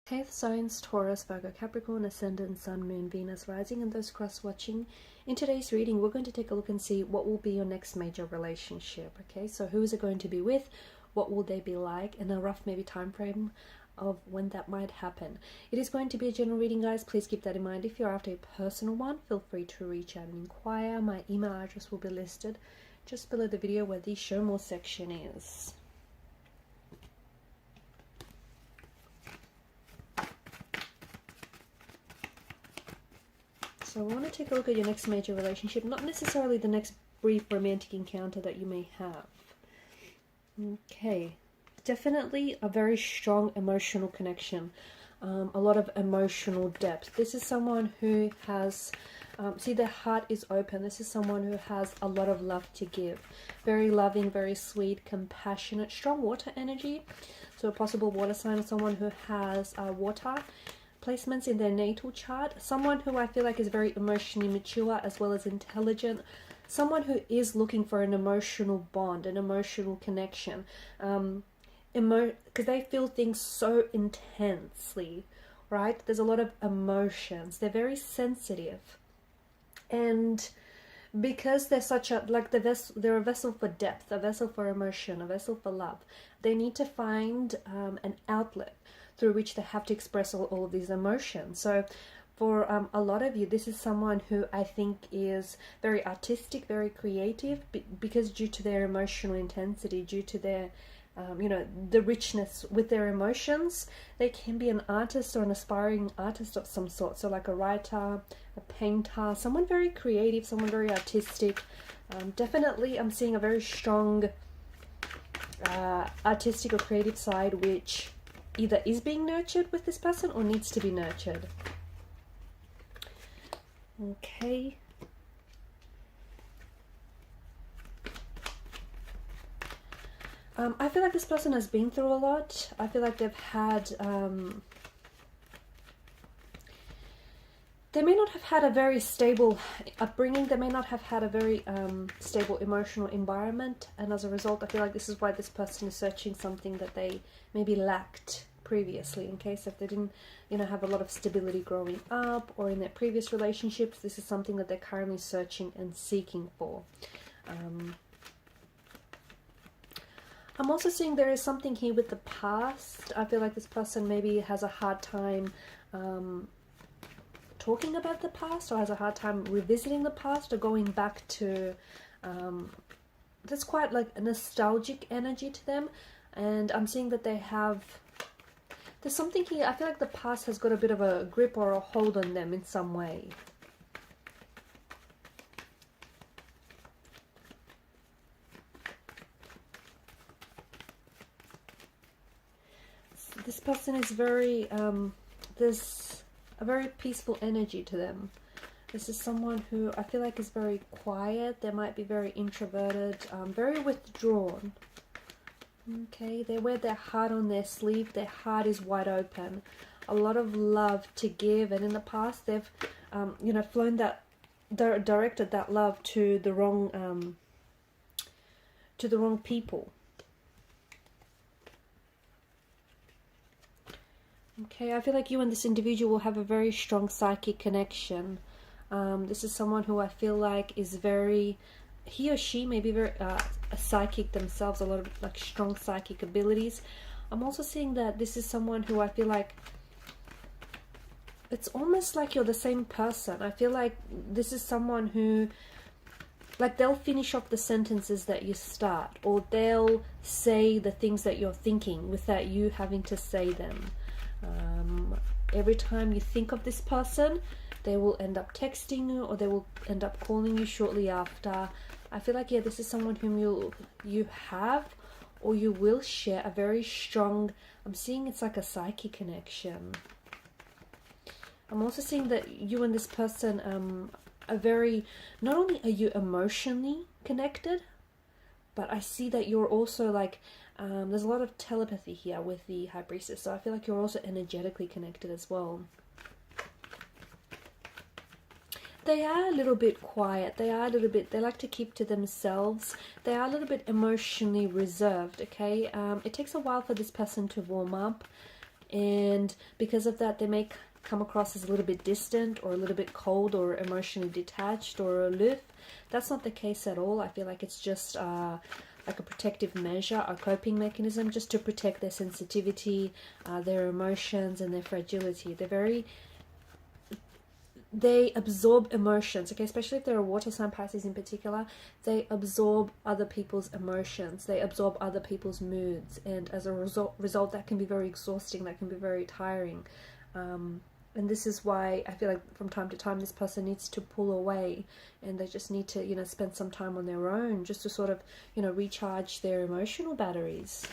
Okay, signs Taurus, Virgo, Capricorn, Ascendant, Sun, Moon, Venus, Rising, and those cross-watching. In today's reading, we're going to take a look and see what will be your next major relationship. Okay, so who is it going to be with? What will they be like? And a rough maybe time frame of when that might happen. It is going to be a general reading, guys. Please keep that in mind. If you're after a personal one, feel free to reach out and inquire. My email address will be listed just below the video where the show more section is. So I want to take a look at your next major relationship, not necessarily the next brief romantic encounter that you may have. Okay, definitely a very strong emotional connection, a lot of emotional depth. This is someone who has, see, their heart is open. This is someone who has a lot of love to give. Very loving, very sweet, compassionate, strong water energy. So a possible water sign is someone who has water placements in their natal chart. Someone who I feel like is very emotionally mature as well as intelligent. Someone who is looking for an emotional bond, an emotional connection. Because they feel things so intensely, right? There's a lot of emotions. They're very sensitive. And because they're such a, like they're a vessel for depth, a vessel for emotion, a vessel for love. They need to find an outlet through which they have to express all of these emotions. So for a lot of you, this is someone who I think is very artistic, very creative, because due to their emotional intensity, due to their, the richness with their emotions, they can be an artist or an aspiring artist of some sort. So like a writer, a painter, someone very creative, someone very artistic. Definitely I'm seeing a very strong artistic or creative side, which either is being nurtured with this person or needs to be nurtured. Okay. I feel like this person has been through a lot. I feel like they've had they may not have had a very stable upbringing. They may not have had a very stable emotional environment, and as a result, I feel like this is why this person is searching something that they maybe lacked previously. In case if they didn't, have a lot of stability growing up or in their previous relationships, this is something that they're currently searching and seeking for. I'm also seeing there is something here with the past. I feel like this person maybe has a hard time talking about the past, or has a hard time revisiting the past, or going back to there's quite like a nostalgic energy to them. And I'm seeing that they have, there's something here. I feel like the past has got a bit of a grip or a hold on them in some way. This person is very there's a very peaceful energy to them. This is someone who I feel like is very quiet. They might be very introverted, very withdrawn. Okay, they wear their heart on their sleeve. Their heart is wide open. A lot of love to give, and in the past they've, flown that, directed that love to the wrong people. Okay, I feel like you and this individual will have a very strong psychic connection. This is someone who I feel like is very, he or she may be very a psychic themselves, a lot of like strong psychic abilities. I'm also seeing that this is someone who I feel like, it's almost like you're the same person. I feel like this is someone who, like, they'll finish off the sentences that you start, or they'll say the things that you're thinking without you having to say them. Every time you think of this person, they will end up texting you, or they will end up calling you shortly after. I feel like, yeah, this is someone whom you have or you will share a very strong, I'm seeing it's like a psychic connection. I'm also seeing that you and this person are very, not only are you emotionally connected, but I see that you're also like, there's a lot of telepathy here with the High Priestess, so I feel like you're also energetically connected as well. They are a little bit quiet. They like to keep to themselves. They are a little bit emotionally reserved, okay? It takes a while for this person to warm up. And because of that, they may come across as a little bit distant or a little bit cold or emotionally detached or aloof. That's not the case at all. I feel like it's just like a protective measure, a coping mechanism, just to protect their sensitivity, their emotions, and their fragility. They absorb emotions, okay, especially if they're a water sign, Pisces in particular. They absorb other people's emotions, they absorb other people's moods, and as a result that can be very exhausting, that can be very tiring. And this is why I feel like from time to time this person needs to pull away, and they just need to, you know, spend some time on their own, just to sort of, you know, recharge their emotional batteries.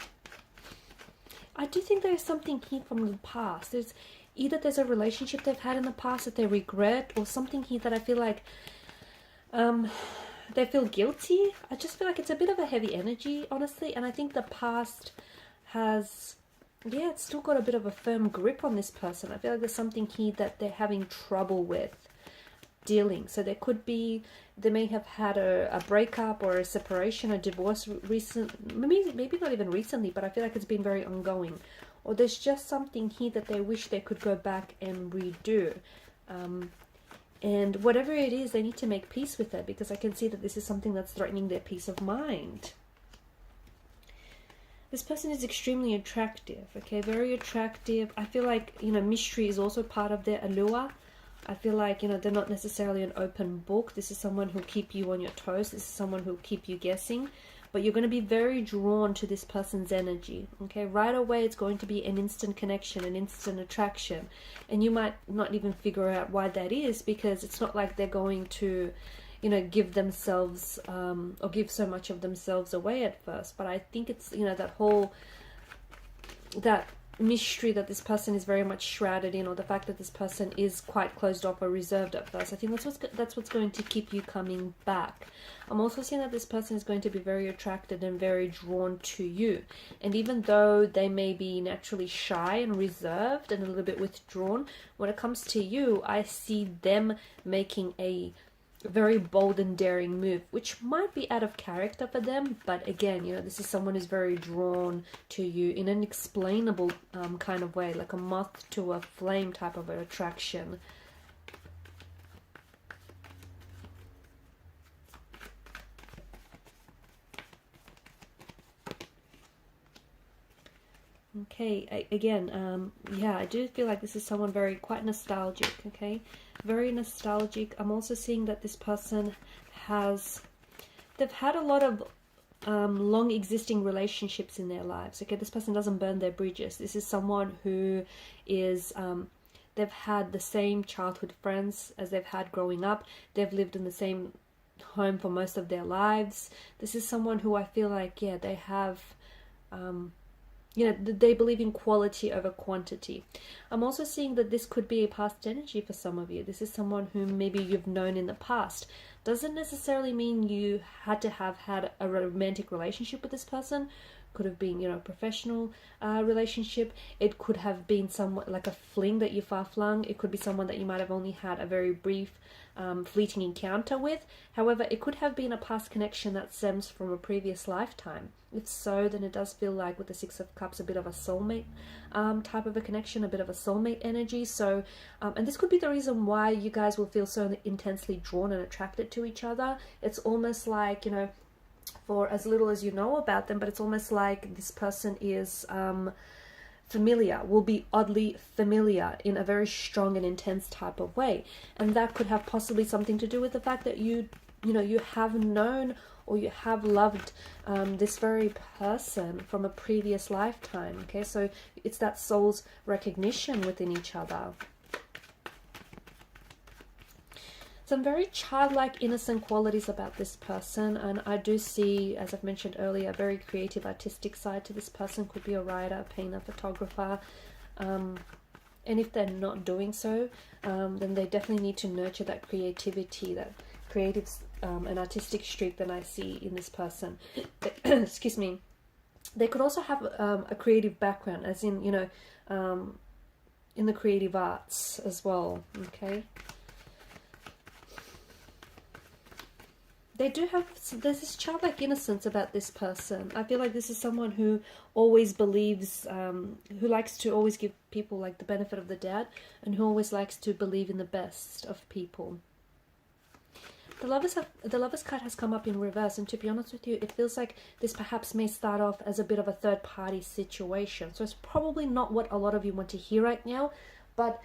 I do think there's something here from the past. There's a relationship they've had in the past that they regret, or something here that I feel like they feel guilty. I just feel like it's a bit of a heavy energy, honestly, and I think the past has, yeah, it's still got a bit of a firm grip on this person. I feel like there's something here that they're having trouble with dealing. So they may have had a breakup or a separation, a divorce maybe not even recently, but I feel like it's been very ongoing. Or there's just something here that they wish they could go back and redo. And whatever it is, they need to make peace with it, because I can see that this is something that's threatening their peace of mind. This person is extremely attractive, okay, very attractive. I feel like, you know, mystery is also part of their allure. I feel like, you know, they're not necessarily an open book. This is someone who'll keep you on your toes. This is someone who'll keep you guessing. But you're going to be very drawn to this person's energy, okay? Right away, it's going to be an instant connection, an instant attraction. And you might not even figure out why that is, because it's not like they're going to, you know, give themselves or give so much of themselves away at first. But I think it's, you know, that mystery that this person is very much shrouded in, or the fact that this person is quite closed off or reserved at first. I think that's what's going to keep you coming back. I'm also seeing that this person is going to be very attracted and very drawn to you. And even though they may be naturally shy and reserved and a little bit withdrawn, when it comes to you, I see them making a very bold and daring move, which might be out of character for them, but again, you know, this is someone who's very drawn to you in an explainable kind of way, like a moth to a flame type of an attraction. Okay, again, yeah, I do feel like this is someone quite nostalgic, okay? Very nostalgic. I'm also seeing that this person they've had a lot of long existing relationships in their lives, okay? This person doesn't burn their bridges. This is someone who is, they've had the same childhood friends as they've had growing up. They've lived in the same home for most of their lives. This is someone who I feel like, yeah, they have, you know, they believe in quality over quantity. I'm also seeing that this could be a past energy for some of you. This is someone whom maybe you've known in the past. Doesn't necessarily mean you had to have had a romantic relationship with this person. Could have been, you know, a professional relationship. It could have been somewhat like a fling that you far-flung. It could be someone that you might have only had a very brief fleeting encounter with. However, it could have been a past connection that stems from a previous lifetime. If so, then it does feel like with the Six of Cups a bit of a soulmate type of a connection, a bit of a soulmate energy. So, and this could be the reason why you guys will feel so intensely drawn and attracted to each other. It's almost like, you know, for as little as you know about them, but it's almost like this person is familiar, will be oddly familiar in a very strong and intense type of way. And that could have possibly something to do with the fact that you have known or you have loved this very person from a previous lifetime, okay? So it's that soul's recognition within each other. Some very childlike, innocent qualities about this person, and I do see, as I've mentioned earlier, a very creative, artistic side to this person. Could be a writer, a painter, photographer, and if they're not doing so, then they definitely need to nurture that creativity, that creative and artistic streak that I see in this person. Excuse me. They could also have a creative background, as in, you know, in the creative arts as well, okay? they do have, there's this childlike innocence about this person. I feel like this is someone who always believes, who likes to always give people like the benefit of the doubt, and who always likes to believe in the best of people. The Lovers card has come up in reverse, and to be honest with you, it feels like this perhaps may start off as a bit of a third-party situation. So it's probably not what a lot of you want to hear right now, but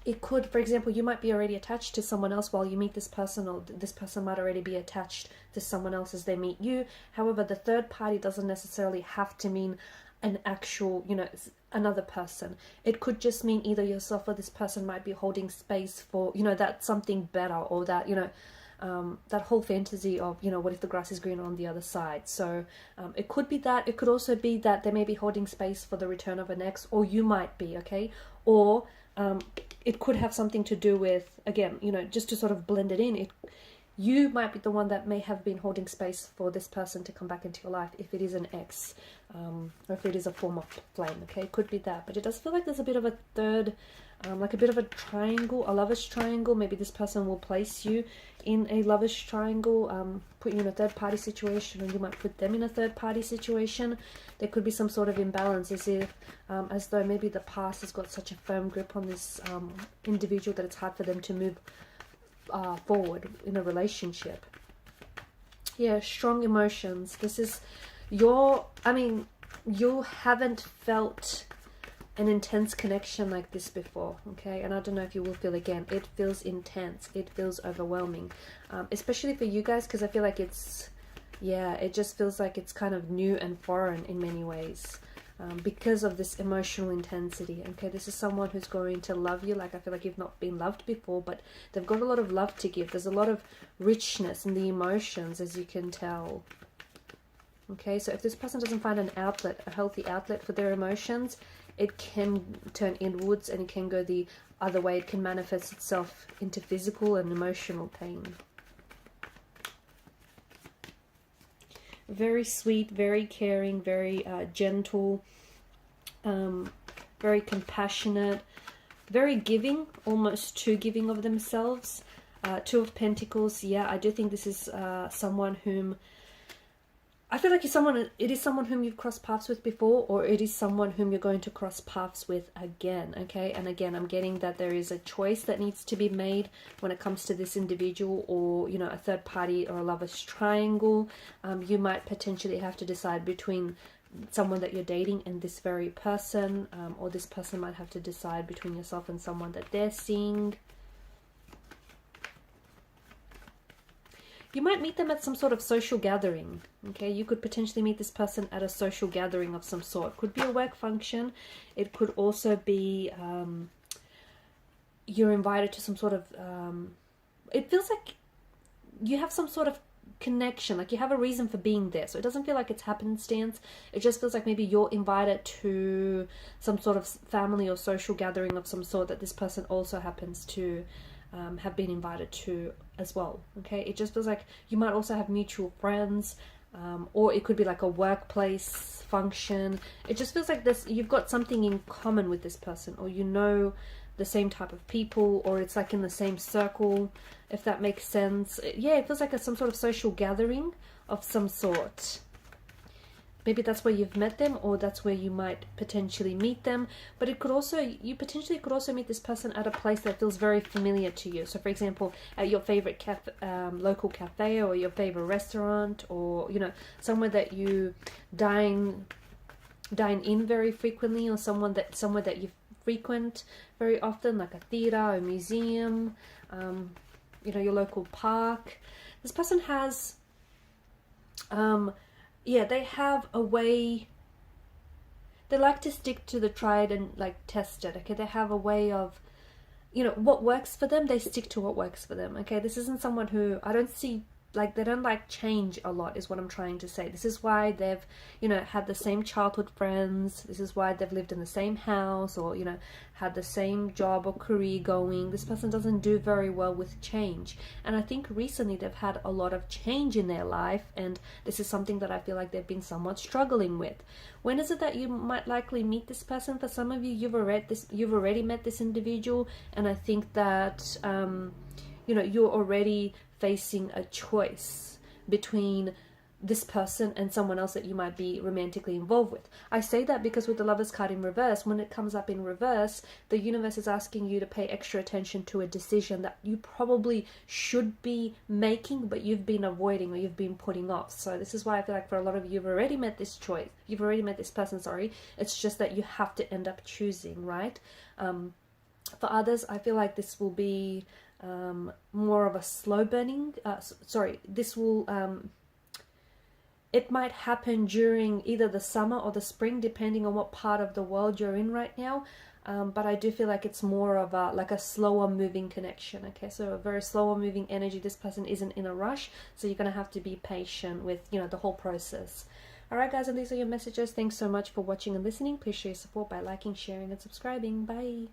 it could, for example, you might be already attached to someone else while you meet this person, or this person might already be attached to someone else as they meet you. However, the third party doesn't necessarily have to mean an actual, you know, another person. It could just mean either yourself or this person might be holding space for, you know, that something better, or that, you know, that whole fantasy of, you know, what if the grass is greener on the other side. So it could be that. It could also be that they may be holding space for the return of an ex, or you might be, okay? Or it could have something to do with, again, you know, just to sort of blend it in, you might be the one that may have been holding space for this person to come back into your life, if it is an ex, or if it is a former flame, okay? It could be that, but it does feel like there's a bit of a third, like a bit of a triangle, a lover's triangle. Maybe this person will place you in a lover's triangle, put you in a third-party situation, and you might put them in a third-party situation. There could be some sort of imbalance, as though maybe the past has got such a firm grip on this individual that it's hard for them to move forward in a relationship. Yeah, strong emotions. This is you haven't felt an intense connection like this before, okay? And I don't know if you will feel again. It feels intense. It feels overwhelming, especially for you guys, because I feel like it's, yeah, it just feels like it's kind of new and foreign in many ways. Because of this emotional intensity, okay? This is someone who's going to love you like I feel like you've not been loved before, but they've got a lot of love to give. There's a lot of richness in the emotions, as you can tell. Okay, so if this person doesn't find an outlet, a healthy outlet for their emotions, it can turn inwards, and it can go the other way. It can manifest itself into physical and emotional pain. Very sweet, very caring, very gentle, very compassionate, very giving, almost too giving of themselves. Two of Pentacles. Yeah, I do think this is someone whom I feel like it is someone whom you've crossed paths with before, or it is someone whom you're going to cross paths with again, okay? And again, I'm getting that there is a choice that needs to be made when it comes to this individual, or, you know, a third party or a lover's triangle. You might potentially have to decide between someone that you're dating and this very person, or this person might have to decide between yourself and someone that they're seeing. You might meet them at some sort of social gathering, okay? You could potentially meet this person at a social gathering of some sort. Could be a work function. It could also be you're invited to some sort of... it feels like you have some sort of connection, like you have a reason for being there. So it doesn't feel like it's happenstance. It just feels like maybe you're invited to some sort of family or social gathering of some sort that this person also happens to have been invited to as well, okay? It just feels like you might also have mutual friends, or it could be like a workplace function. It just feels like this, you've got something in common with this person, or you know the same type of people, or it's like in the same circle, if that makes sense. Yeah, it feels like some sort of social gathering of some sort. Maybe that's where you've met them, or that's where you might potentially meet them. But it could also, you potentially could also meet this person at a place that feels very familiar to you. So for example, at your favorite local cafe, or your favorite restaurant, or, you know, somewhere that you dine in very frequently, or somewhere that you frequent very often, like a theater, a museum, you know, your local park. This person has yeah, they have a way, they like to stick to the tried and like tested, okay? They have a way of, you know, what works for them, they stick to what works for them, okay? This isn't someone who, I don't see, like, they don't like change a lot, is what I'm trying to say. This is why they've, you know, had the same childhood friends. This is why they've lived in the same house, or, you know, had the same job or career going. This person doesn't do very well with change. And I think recently they've had a lot of change in their life, and this is something that I feel like they've been somewhat struggling with. When is it that you might likely meet this person? For some of you, you've already met this individual, and I think that, you know, you're already facing a choice between this person and someone else that you might be romantically involved with. I say that because with the Lovers card in reverse, when it comes up in reverse, the universe is asking you to pay extra attention to a decision that you probably should be making, but you've been avoiding or you've been putting off. So this is why I feel like for a lot of you, you've already met this choice. You've already met this person, sorry. It's just that you have to end up choosing, right? For others, I feel like this will be more of a slow burning. This will... it might happen during either the summer or the spring, depending on what part of the world you're in right now. But I do feel like it's more of a, like a slower moving connection. Okay, so a very slower moving energy. This person isn't in a rush, so you're going to have to be patient with, you know, the whole process. Alright guys, and these are your messages. Thanks so much for watching and listening. Please show your support by liking, sharing and subscribing. Bye.